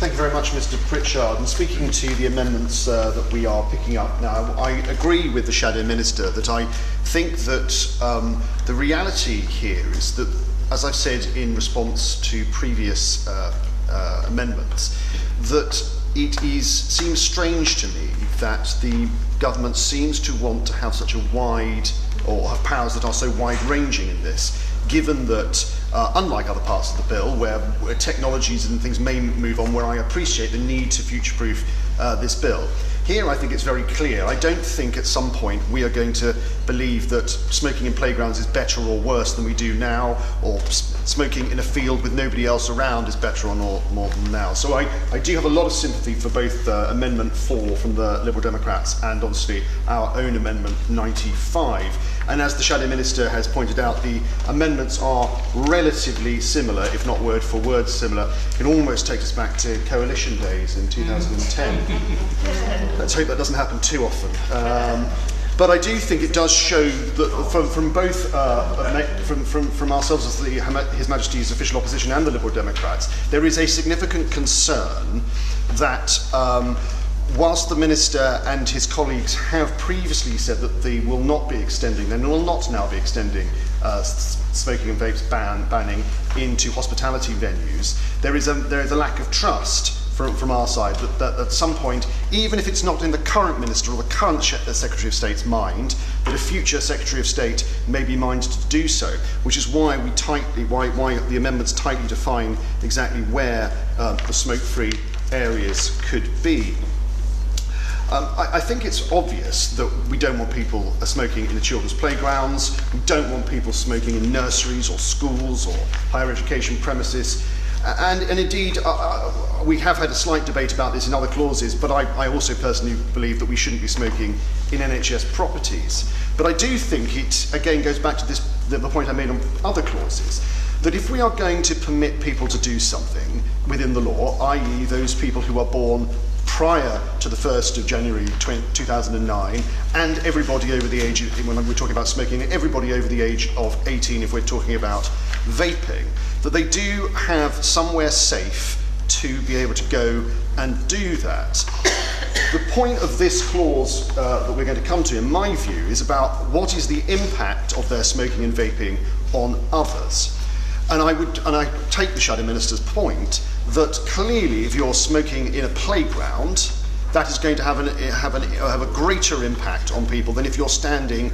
Thank you very much, Mr. Pritchard. And speaking to the amendments that we are picking up now, I agree with the Shadow Minister that I think that the reality here is that, as I've said in response to previous amendments, that seems strange to me that the government seems to want to have such a wide, or have powers that are so wide-ranging in this, given that, unlike other parts of the bill, where technologies and things may move on, where I appreciate the need to future-proof this bill. Here, I think it's very clear. I don't think at some point we are going to believe that smoking in playgrounds is better or worse than we do now, or smoking in a field with nobody else around is better or more than now. So I do have a lot of sympathy for both Amendment 4 from the Liberal Democrats and obviously our own Amendment 95. And as the Shadow Minister has pointed out, the amendments are relatively similar, if not word for word similar. It almost takes us back to coalition days in 2010. Let's hope that doesn't happen too often. But I do think it does show that from both from ourselves as His Majesty's official opposition and the Liberal Democrats, there is a significant concern that whilst the Minister and his colleagues have previously said that they will not be extending, they will not now be extending smoking and vapes banning into hospitality venues, there is a lack of trust from our side that at some point, even if it's not in the current Minister or the current Secretary of State's mind, that a future Secretary of State may be minded to do so, which is why why the amendments tightly define exactly where the smoke-free areas could be. I think it's obvious that we don't want people smoking in the children's playgrounds, we don't want people smoking in nurseries or schools or higher education premises, and indeed we have had a slight debate about this in other clauses, but I also personally believe that we shouldn't be smoking in NHS properties. But I do think it again goes back to the point I made on other clauses, that if we are going to permit people to do something within the law, i.e. those people who are born prior to the 1st of January 2009, and everybody over the age, when we're talking about smoking, everybody over the age of 18 if we're talking about vaping, that they do have somewhere safe to be able to go and do that. The point of this clause that we're going to come to, in my view, is about what is the impact of their smoking and vaping on others. And I take the Shadow Minister's point that clearly if you're smoking in a playground, that is going to have a greater impact on people than if you're standing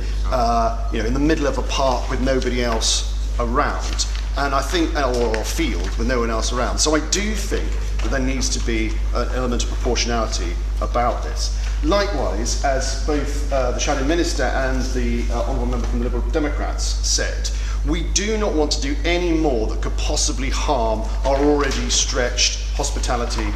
in the middle of a park with nobody else around. And I think, or a field with no one else around. So I do think that there needs to be an element of proportionality about this. Likewise, as both the Shadow Minister and the Honourable Member from the Liberal Democrats said, we do not want to do any more that could possibly harm our already stretched hospitality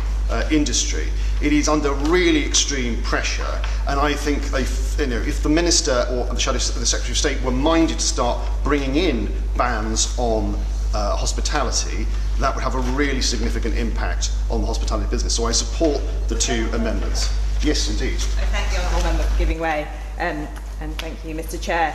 industry. It is under really extreme pressure, and I think if the Minister or the Secretary of State were minded to start bringing in bans on hospitality, that would have a really significant impact on the hospitality business. So I support the two amendments. Yes, indeed. I thank the Honourable Member for giving way, and thank you, Mr. Chair.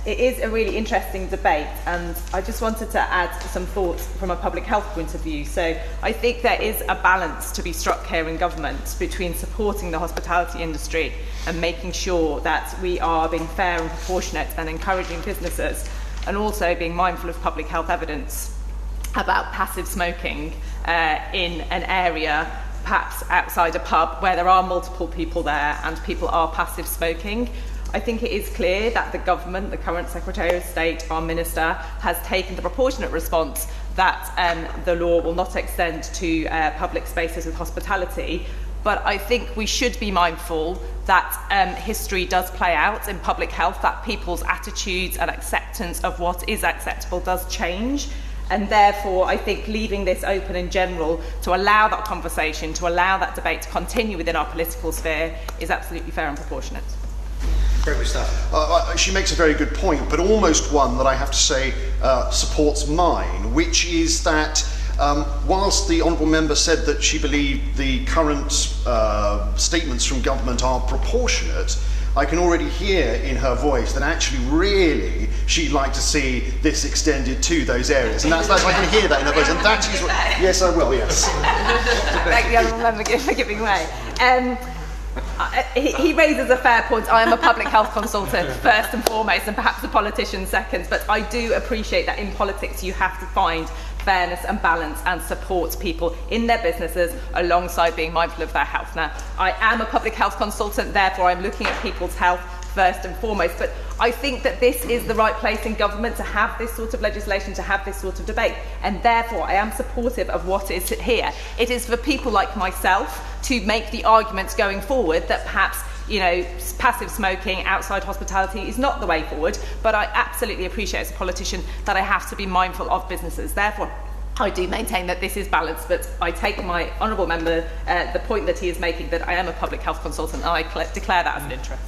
It is a really interesting debate, and I just wanted to add some thoughts from a public health point of view. So I think there is a balance to be struck here in government between supporting the hospitality industry and making sure that we are being fair and proportionate and encouraging businesses, and also being mindful of public health evidence about passive smoking in an area, perhaps outside a pub, where there are multiple people there and people are passive smoking. I think it is clear that the government, the current Secretary of State, our Minister, has taken the proportionate response that the law will not extend to public spaces with hospitality. But I think we should be mindful that history does play out in public health, that people's attitudes and acceptance of what is acceptable does change. And therefore, I think leaving this open in general to allow that conversation, to allow that debate to continue within our political sphere is absolutely fair and proportionate. She makes a very good point, but almost one that I have to say supports mine, which is that whilst the Honourable Member said that she believed the current statements from government are proportionate, I can already hear in her voice that actually really she'd like to see this extended to those areas. And that's I can hear that in her voice. And that is what, yes, I will, yes. Thank the honourable member for giving way. He raises a fair point. I am a public health consultant first and foremost, and perhaps a politician second, but I do appreciate that in politics you have to find fairness and balance and support people in their businesses alongside being mindful of their health. Now, I am a public health consultant, therefore I'm looking at people's health first and foremost, but I think that this is the right place in government to have this sort of legislation, to have this sort of debate, and therefore I am supportive of what is here. It is for people like myself to make the arguments going forward that perhaps, you know, passive smoking outside hospitality is not the way forward, but I absolutely appreciate as a politician that I have to be mindful of businesses. Therefore, I do maintain that this is balanced, but I take my honourable member, the point that he is making, that I am a public health consultant, and I declare that as an interest.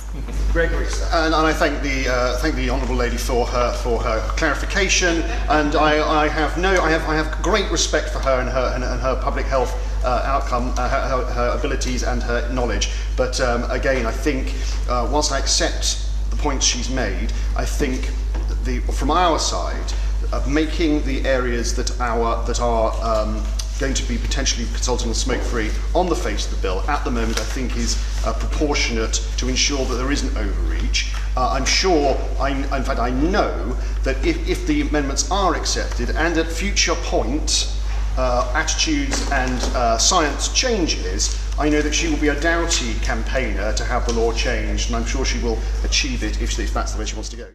Gregory, and I thank the honourable lady for her clarification, and I have great respect for her and her public health outcome, her abilities and her knowledge. But again, I think whilst I accept the points she's made, I think from our side, of making the areas that are going to be potentially consulting and smoke-free on the face of the bill at the moment, I think is proportionate to ensure that there isn't overreach. I'm sure, in fact I know, that if the amendments are accepted and at future point attitudes and science changes, I know that she will be a doughty campaigner to have the law changed, and I'm sure she will achieve it if that's the way she wants to go.